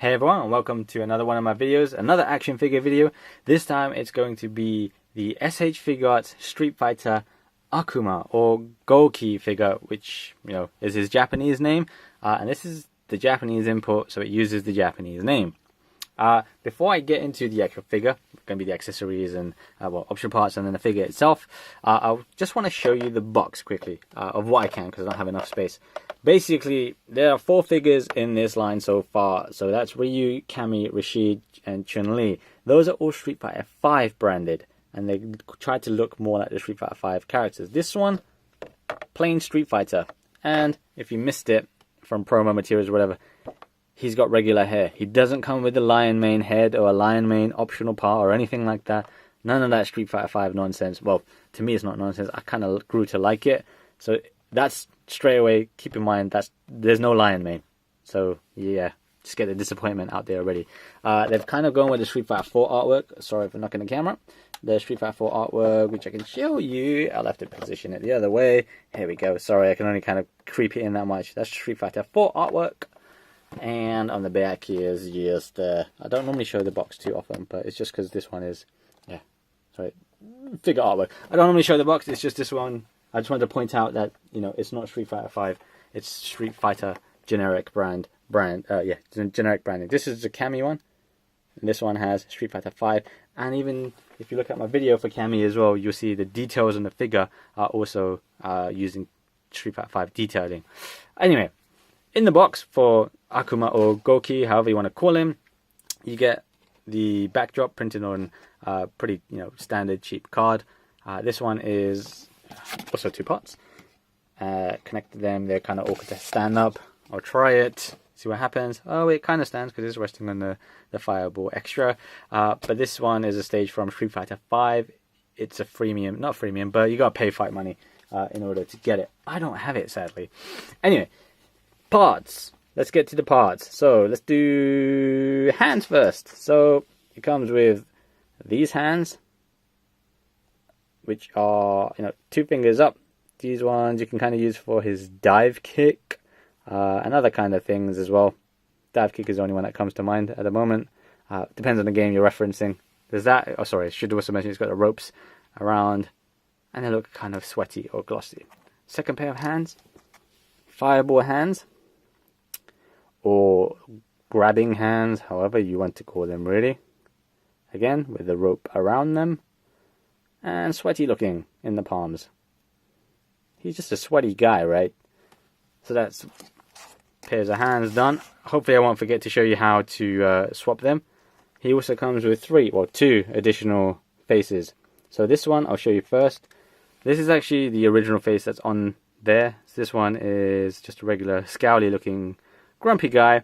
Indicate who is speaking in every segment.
Speaker 1: Hey everyone, and welcome to another one of my videos, another action figure video. This time it's going to be the S.H.Figuarts Street Fighter Akuma, or Gouki figure, which, is his Japanese name. And this is the Japanese import, so it uses the Japanese name. Before I get into the actual figure, going to be the accessories and option parts and then the figure itself, I just want to show you the box quickly of what I can, because I don't have enough space. Basically, there are 4 figures in this line so far. So that's Ryu, Cammy, Rashid, and Chun-Li. Those are all Street Fighter 5 branded, and they try to look more like the Street Fighter 5 characters. This one, plain Street Fighter. And if you missed it from promo materials or whatever, he's got regular hair. He doesn't come with a lion mane head or a lion mane optional part or anything like that. None of that Street Fighter 5 nonsense. Well, to me it's not nonsense. I kind of grew to like it. So that's straight away, keep in mind that there's no lion mane. So yeah, just get the disappointment out there already. They've kind of gone with the Street Fighter 4 artwork. Sorry for knocking the camera. The Street Fighter 4 artwork, which I can show you. I'll have to position it the other way. Here we go. Sorry, I can only kind of creep it in that much. That's Street Fighter 4 artwork. And on the back here is just, I don't normally show the box too often, but it's just because this one is, figure artwork. I don't normally show the box, it's just this one. I just wanted to point out that, it's not Street Fighter 5, it's Street Fighter generic generic branding. This is the Cammy one, and this one has Street Fighter 5, and even if you look at my video for Cammy as well, you'll see the details on the figure are also using Street Fighter 5 detailing. Anyway, in the box for Akuma or Gouki, however you want to call him, you get the backdrop printed on pretty standard cheap card. This one is also 2 parts. Connected them, they're kind of awkward to stand up. I'll try it, see what happens. Oh, it kind of stands because it's resting on the Fireball Extra. But this one is a stage from Street Fighter 5. It's a freemium, not freemium, but you gotta pay fight money in order to get it. I don't have it, sadly. Anyway, parts. Let's get to the parts. So let's do hands first. So it comes with these hands, which are 2 fingers up. These ones you can kind of use for his dive kick and other kind of things as well. Dive kick is the only one that comes to mind at the moment. Depends on the game you're referencing. There's that. Oh, sorry. I should also mention it's got the ropes around, and they look kind of sweaty or glossy. Second pair of hands, fireball hands, or grabbing hands, however you want to call them, really. Again, with the rope around them, and sweaty looking in the palms. He's just a sweaty guy, right? So that's pairs of hands done. Hopefully I won't forget to show you how to swap them. He also comes with 2 additional faces. So this one I'll show you first. This is actually the original face that's on there. So this one is just a regular scowly looking grumpy guy,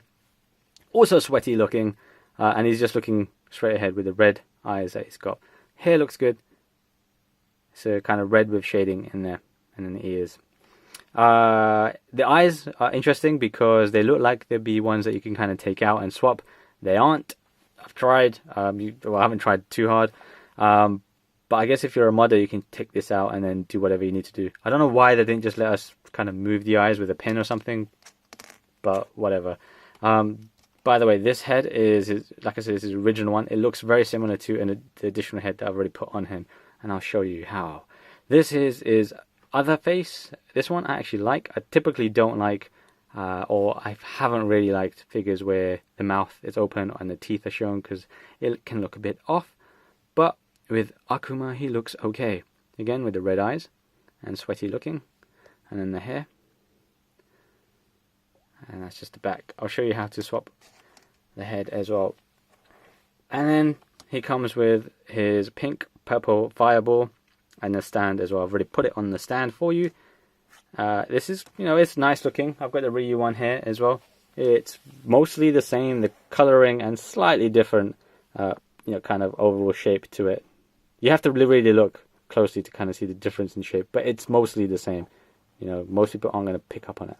Speaker 1: also sweaty looking, and he's just looking straight ahead with the red eyes that he's got. Hair looks good, so kind of red with shading in there, and in the ears. The eyes are interesting because they look like they'd be ones that you can kind of take out and swap. They aren't. I've tried. I haven't tried too hard. But I guess if you're a modder, you can take this out and then do whatever you need to do. I don't know why they didn't just let us kind of move the eyes with a pin or something, but whatever. By the way, this head is, like I said, this is the original one. It looks very similar to the additional head that I've already put on him, and I'll show you how. This is other face. This one I actually like. I typically don't like, or I haven't really liked figures where the mouth is open and the teeth are shown, because it can look a bit off. But with Akuma, he looks okay. Again, with the red eyes and sweaty looking, and then the hair. And that's just the back. I'll show you how to swap the head as well. And then he comes with his pink purple fireball and the stand as well. I've already put it on the stand for you. This is, it's nice looking. I've got the Ryu one here as well. It's mostly the same, the coloring, and slightly different, kind of overall shape to it. You have to really look closely to kind of see the difference in shape, but it's mostly the same. Most people aren't going to pick up on it.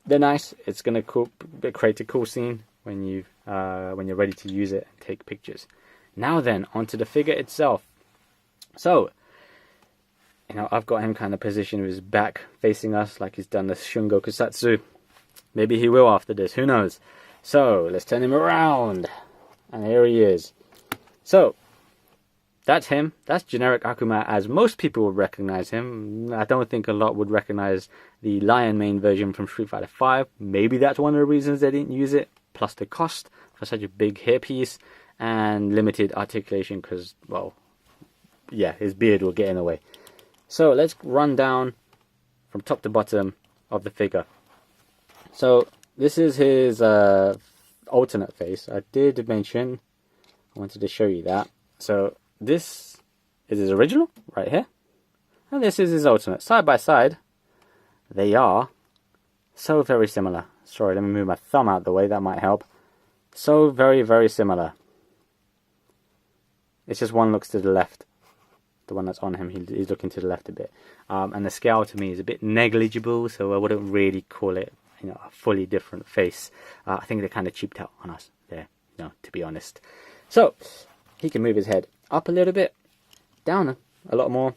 Speaker 1: They're nice. It's going to create a cool scene when you're ready to use it and take pictures. Now then, onto the figure itself. So, I've got him kind of positioned with his back facing us like he's done the Shungo Kusatsu. Maybe he will after this, who knows. So let's turn him around, and here he is. So that's him. That's generic Akuma as most people would recognize him. I don't think a lot would recognize the Lion Mane version from Street Fighter V. Maybe that's one of the reasons they didn't use it, plus the cost for such a big hairpiece and limited articulation because, well, yeah, his beard will get in the way. So let's run down from top to bottom of the figure. So this is his alternate face. I did mention, I wanted to show you that. So this is his original right here, and this is his alternate. Side by side, they are so very similar. Sorry, let me move my thumb out of the way, that might help. So very, very similar. It's just one looks to the left. The one that's on him, he's looking to the left a bit. And the scale to me is a bit negligible, so I wouldn't really call it, a fully different face. I think they kind of cheaped out on us there, to be honest. So he can move his head up a little bit, down a lot more.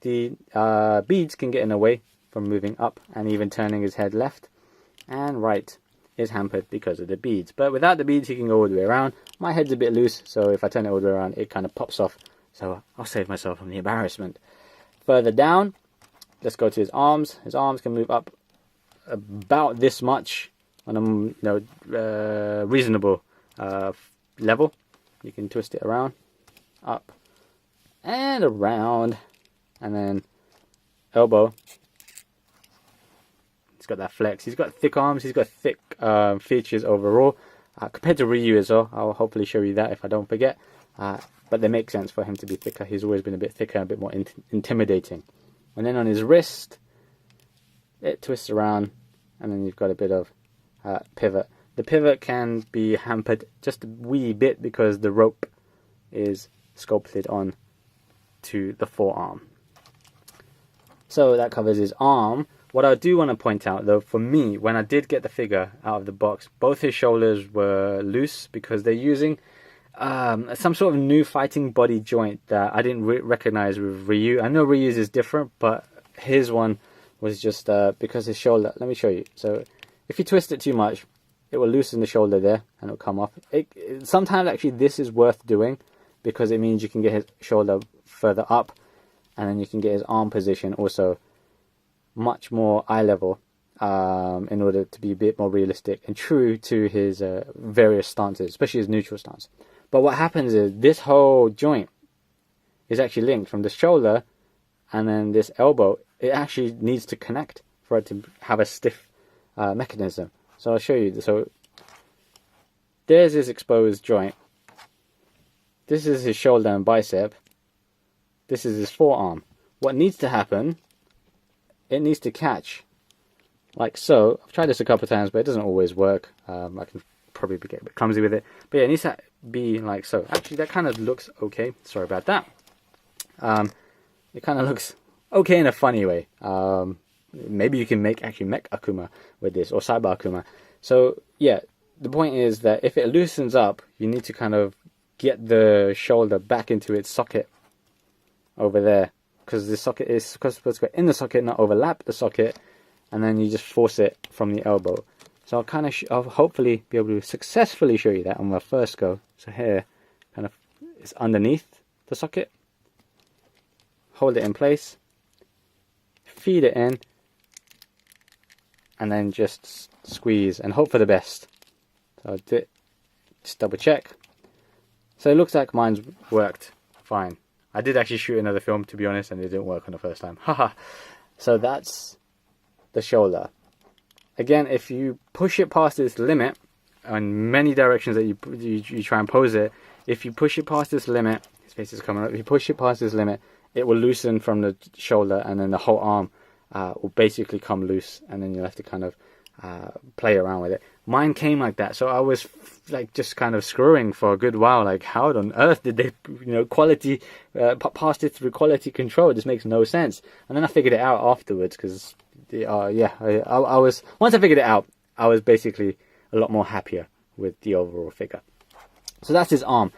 Speaker 1: The beads can get in the way from moving up, and even turning his head left and right is hampered because of the beads. But without the beads, he can go all the way around. My head's a bit loose, so if I turn it all the way around, it kind of pops off. So I'll save myself from the embarrassment. Further down, let's go to his arms. His arms can move up about this much on a reasonable level. You can twist it around, up and around, and then elbow. He's got that flex. He's got thick arms. He's got thick features overall compared to Ryu as well. I'll hopefully show you that if I don't forget. But they make sense for him to be thicker. He's always been a bit thicker, a bit more intimidating. And then on his wrist, it twists around, and then you've got a bit of pivot. The pivot can be hampered just a wee bit because the rope is sculpted on to the forearm. So that covers his arm. What I do want to point out, though, for me, when I did get the figure out of the box, both his shoulders were loose because they're using some sort of new fighting body joint that I didn't recognize with Ryu. I know Ryu's is different, but his one was just because his shoulder. Let me show you. So if you twist it too much, it will loosen the shoulder there and it'll come off. Sometimes actually this is worth doing because it means you can get his shoulder further up, and then you can get his arm position also much more eye level in order to be a bit more realistic and true to his various stances, especially his neutral stance. But what happens is this whole joint is actually linked from the shoulder, and then this elbow, it actually needs to connect for it to have a stiff mechanism. So I'll show you. So there's his exposed joint. This is his shoulder and bicep. This is his forearm. What needs to happen, it needs to catch like so. I've tried this a couple of times, but it doesn't always work. I can probably get a bit clumsy with it, but yeah, it needs to be like so. Actually, that kind of looks okay. Sorry about that. It kind of looks okay in a funny way. Maybe you can make mech Akuma with this, or Cyber Akuma. So yeah, the point is that if it loosens up, you need to kind of get the shoulder back into its socket over there, because the socket is supposed to go in the socket, not overlap the socket, and then you just force it from the elbow. So I'll kind of, I'll hopefully be able to successfully show you that on my first go. So here, kind of, it's underneath the socket. Hold it in place, feed it in, and then just squeeze and hope for the best. So I'll do it, just double check. So it looks like mine's worked fine. I did actually shoot another film, to be honest, and it didn't work on the first time. Haha. So that's the shoulder. Again, if you push it past its limit, in many directions that you try and pose it, if you push it past this limit, his face is coming up, if you push it past this limit, it will loosen from the shoulder, and then the whole arm will basically come loose, and then you'll have to kind of play around with it. Mine came like that, so I was like just kind of screwing for a good while, like how on earth did they, quality pass it through quality control? This makes no sense. And then I figured it out afterwards, because I was, once I figured it out, I was basically a lot more happier with the overall figure. So that's his arm.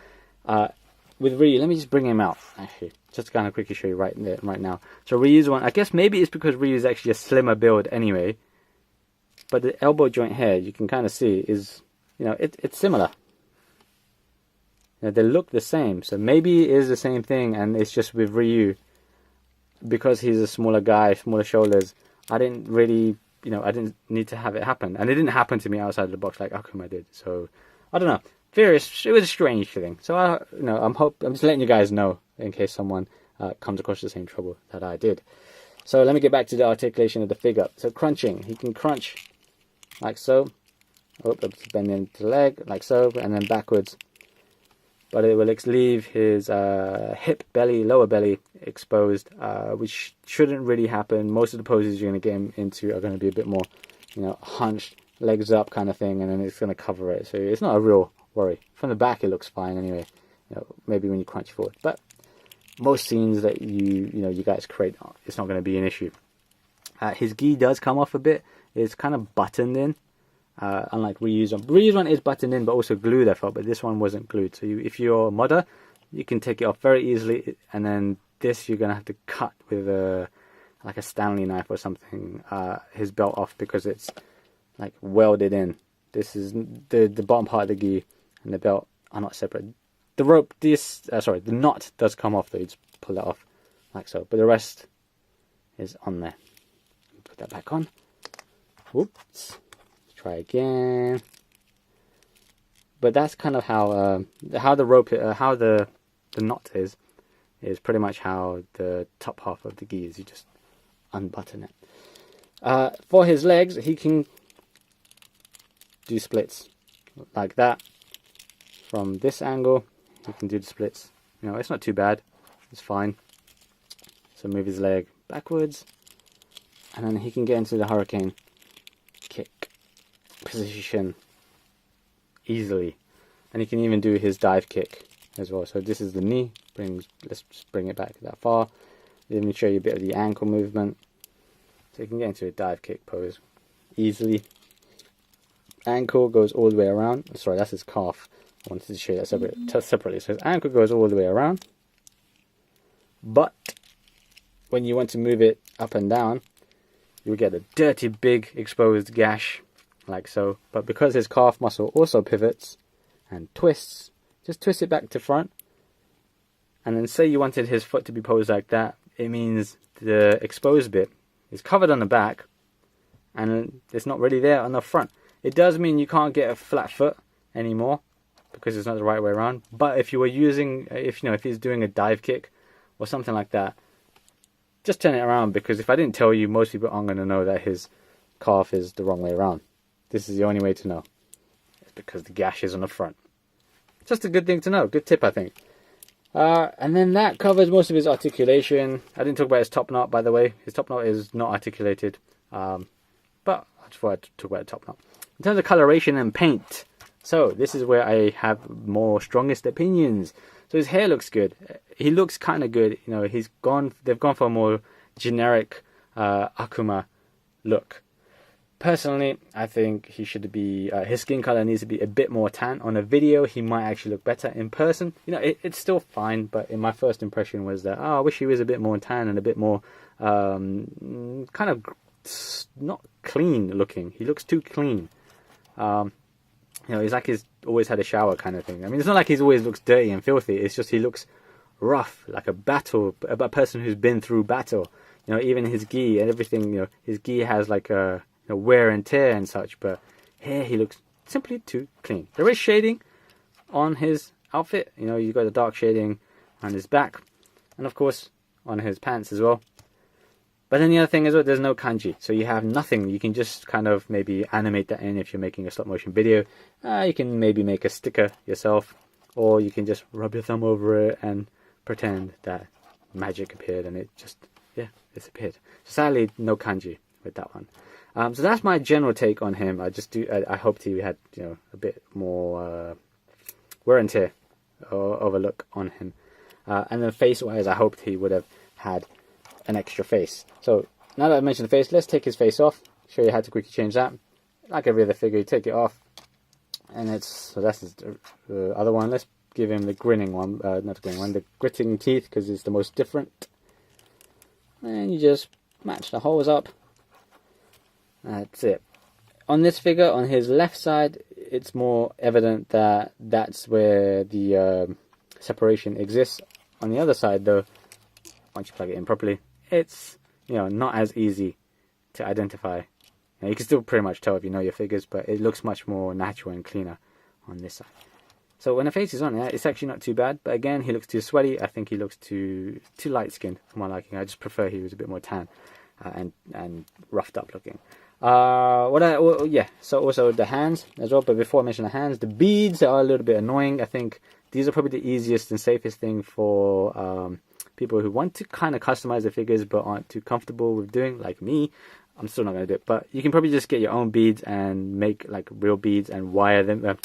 Speaker 1: With Ryu, let me just bring him out, actually, just to kind of quickly show you right now. So Ryu's one, I guess maybe it's because Ryu's actually a slimmer build anyway, but the elbow joint here, you can kind of see, is it's similar. They look the same, so maybe it is the same thing, and it's just with Ryu, because he's a smaller guy, smaller shoulders. I didn't really, I didn't need to have it happen, and it didn't happen to me outside of the box like Akuma did. So I don't know. It was a strange feeling. So I'm just letting you guys know in case someone comes across the same trouble that I did. So let me get back to the articulation of the figure. So crunching, he can crunch like so. Oh, bending the leg like so, and then backwards. But it will leave his hip, belly, lower belly exposed, which shouldn't really happen. Most of the poses you're going to get him into are going to be a bit more, hunched, legs up kind of thing, and then it's going to cover it. So it's not a real worry. From the back, it looks fine anyway. Maybe when you crunch forward, but most scenes that you guys create, it's not going to be an issue. His gi does come off a bit. It's kind of buttoned in. Unlike Ryu's one. Ryu's one is buttoned in but also glued, I felt, but this one wasn't glued. So if you're a modder, you can take it off very easily, and then this you're going to have to cut with like a Stanley knife or something, his belt off, because it's like welded in. This is the bottom part of the gi and the belt are not separate. The rope, the knot does come off though, you just pull it off like so, but the rest is on there. Put that back on. Whoops. Try again. But that's kind of how the rope, how the knot is pretty much how the top half of the gi is. You just unbutton it. For his legs, he can do splits like that. From this angle, he can do the splits. It's not too bad. It's fine. So move his leg backwards, and then he can get into the hurricane kick position easily, and he can even do his dive kick as well. So this is the knee. Let's just bring it back that far. Let me show you a bit of the ankle movement. So you can get into a dive kick pose easily. Ankle goes all the way around. Sorry, that's his calf. I wanted to show you that separately. So his ankle goes all the way around, but when you want to move it up and down, you'll get a dirty big exposed gash like so. But because his calf muscle also pivots and twists, just twist it back to front, and then say you wanted his foot to be posed like that, it means the exposed bit is covered on the back and it's not really there on the front. It does mean you can't get a flat foot anymore because it's not the right way around. But if you were using, if he's doing a dive kick or something like that, just turn it around, because if I didn't tell you, most people aren't going to know that his calf is the wrong way around. This is the only way to know. It's because the gash is on the front. Just a good thing to know. Good tip, I think. And then that covers most of his articulation. I didn't talk about his top knot, by the way. His top knot is not articulated. But I just thought I'd talk about the top knot. In terms of coloration and paint, so this is where I have more strongest opinions. So his hair looks good. He looks kind of good. They've gone for a more generic Akuma look. Personally, I think he should be, his skin color needs to be a bit more tan. On a video, he might actually look better. In person, it's still fine, but in my first impression was that, I wish he was a bit more tan and a bit more kind of not clean looking. He looks too clean. He's like he's always had a shower kind of thing. I mean, it's not like he's always looks dirty and filthy. It's just he looks rough, like a person who's been through battle. Even his gi and everything, his gi has like a wear and tear and such, but here he looks simply too clean. There is shading on his outfit. You've got the dark shading on his back, and of course on his pants as well. But then the other thing is that there's no kanji, so you have nothing. You can just kind of maybe animate that in if you're making a stop motion video. You can maybe make a sticker yourself, or you can just rub your thumb over it and pretend that magic appeared and it just, disappeared. Sadly, no kanji with that one. So that's my general take on him. I hoped he had a bit more wear and tear of a look on him. And then face-wise, I hoped he would have had an extra face. So now that I mentioned the face, let's take his face off. Show you how to quickly change that. Like every other figure, you take it off, and that's the other one. Let's give him the grinning one, not the grinning one, the gritting teeth, because it's the most different. And you just match the holes up. That's it. On this figure, on his left side, it's more evident that that's where the separation exists. On the other side, though, once you plug it in properly, it's not as easy to identify. You can still pretty much tell if you know your figures, but it looks much more natural and cleaner on this side. So when the face is on, it's actually not too bad. But again, he looks too sweaty. I think he looks too light-skinned for my liking. I just prefer he was a bit more tan and roughed up looking. So also the hands as well. But before I mention the hands, the beads are a little bit annoying. I think these are probably the easiest and safest thing for people who want to kind of customize the figures but aren't too comfortable with doing, like me. I'm still not going to do it, but you can probably just get your own beads and make like real beads and wire them.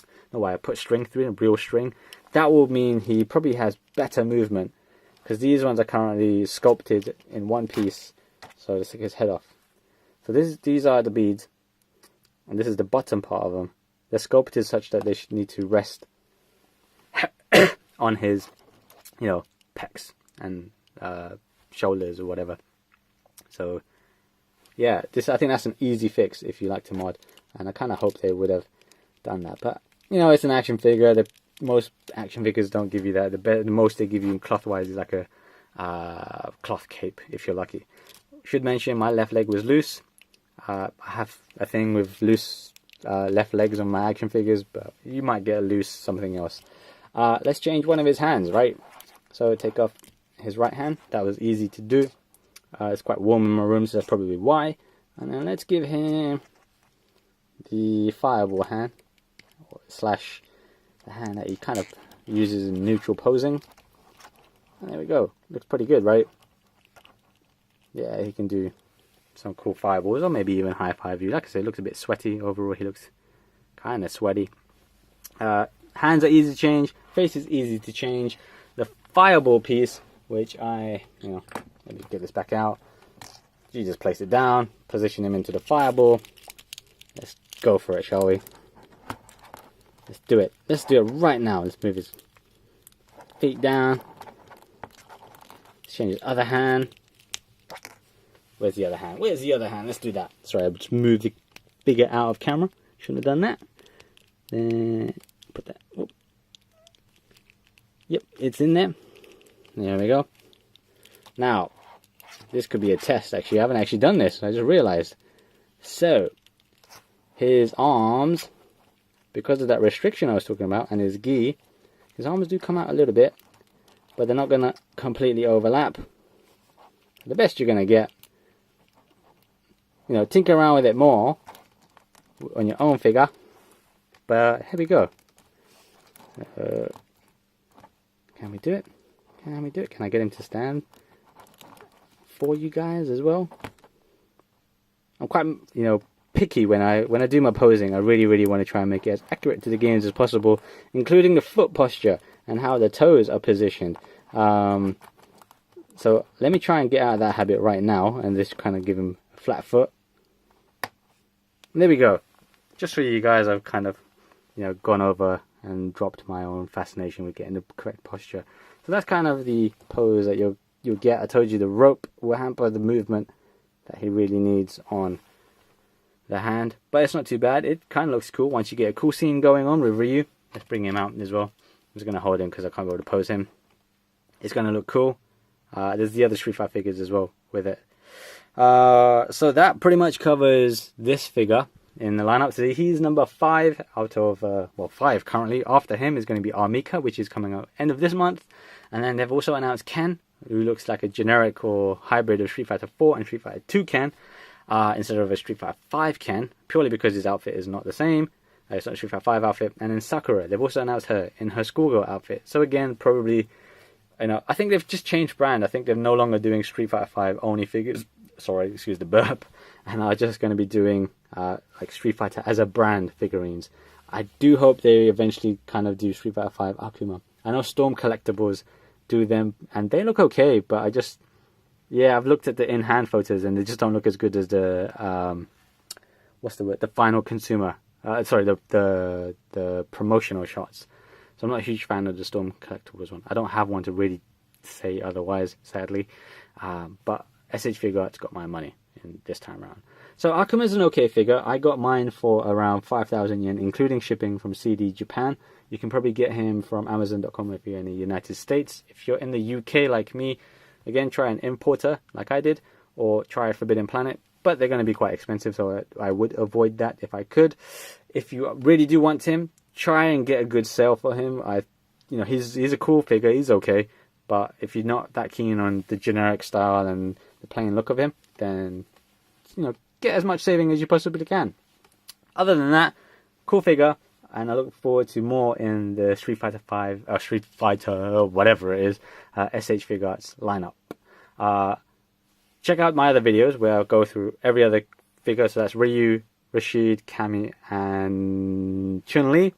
Speaker 1: Put string through them, real string. That will mean he probably has better movement, because these ones are currently sculpted in one piece. So let's take his head off. So these are the beads, and this is the bottom part of them. They're sculpted such that they should need to rest on his, pecs and shoulders or whatever. So yeah, I think that's an easy fix if you like to mod, and I kind of hope they would have done that. But it's an action figure. Most action figures don't give you that. The most they give you cloth-wise is like a cloth cape, if you're lucky. Should mention my left leg was loose. I have a thing with loose left legs on my action figures, but you might get a loose something else. Let's change one of his hands, right? So take off his right hand. That was easy to do. It's quite warm in my room, so that's probably why. And then let's give him the fireball hand, slash the hand that he kind of uses in neutral posing. And there we go. Looks pretty good, right? Yeah, he can do some cool fireballs, or maybe even high five you. Like I said, it looks a bit sweaty overall. He looks kind of sweaty. Hands are easy to change. Face is easy to change. The fireball piece, which let me get this back out. You just place it down, position him into the fireball. Let's go for it, shall we? Let's do it. Let's do it right now. Let's move his feet down. Let's change his other hand. Where's the other hand? Where's the other hand? Let's do that. Sorry, I just moved the figure out of camera. Shouldn't have done that. Then put that. Whoop. Yep, it's in there. There we go. Now, this could be a test, actually. I haven't actually done this. I just realized. So, his arms, because of that restriction I was talking about, and his gi, his arms do come out a little bit, but they're not going to completely overlap. The best you're going to get, tinker around with it more on your own figure. But here we go. Can we do it? Can we do it? Can I get him to stand for you guys as well? I'm quite, picky when I do my posing. I really want to try and make it as accurate to the games as possible, including the foot posture and how the toes are positioned. So let me try and get out of that habit right now and just kind of give him a flat foot. There we go. Just for you guys, I've kind of, gone over and dropped my own fascination with getting the correct posture. So that's kind of the pose that you'll get. I told you the rope will hamper the movement that he really needs on the hand. But it's not too bad. It kind of looks cool once you get a cool scene going on with Ryu. Let's bring him out as well. I'm just going to hold him because I can't be able to pose him. It's going to look cool. There's the other Street Fighter figures as well with it. So that pretty much covers this figure in the lineup. So he's number 5 out of 5 currently. After him is going to be Armika, which is coming out end of this month. And then they've also announced Ken, who looks like a generic or hybrid of Street Fighter 4 and Street Fighter 2 Ken, instead of a Street Fighter 5 Ken, purely because his outfit is not the same. It's not a Street Fighter 5 outfit. And then Sakura, they've also announced her in her schoolgirl outfit. So again, probably, I think they've just changed brand. I think they're no longer doing Street Fighter 5 only figures. Sorry, excuse the burp. And are just going to be doing like Street Fighter as a brand figurines. I do hope they eventually kind of do Street Fighter 5 Akuma. I know Storm Collectibles do them, and they look okay, but I've looked at the in-hand photos, and they just don't look as good as the, the final consumer, the promotional shots. So I'm not a huge fan of the Storm Collectibles one. I don't have one to really say otherwise, sadly, but S.H.Figuarts got my money in this time around. So Akuma is an okay figure. I got mine for around 5,000 yen, including shipping from CD Japan. You can probably get him from Amazon.com if you're in the United States. If you're in the UK like me, again, try an importer like I did, or try Forbidden Planet. But they're going to be quite expensive, so I would avoid that if I could. If you really do want him, try and get a good sale for him. He's a cool figure. He's okay. But if you're not that keen on the generic style and the plain look of him, then get as much saving as you possibly can. Other than that, cool figure, and I look forward to more in the Street Fighter, whatever it is, S.H.Figuarts lineup. Check out my other videos where I'll go through every other figure. So that's Ryu, Rashid, Kami, and Chun-Li.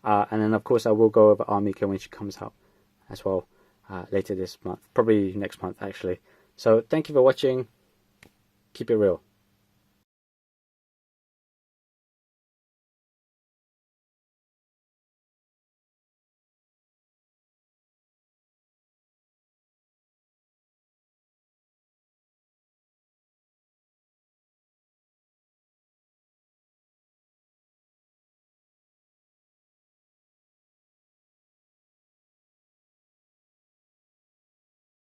Speaker 1: And then, of course, I will go over Armika when she comes out as well later this month. Probably next month, actually. So thank you for watching. Keep it real.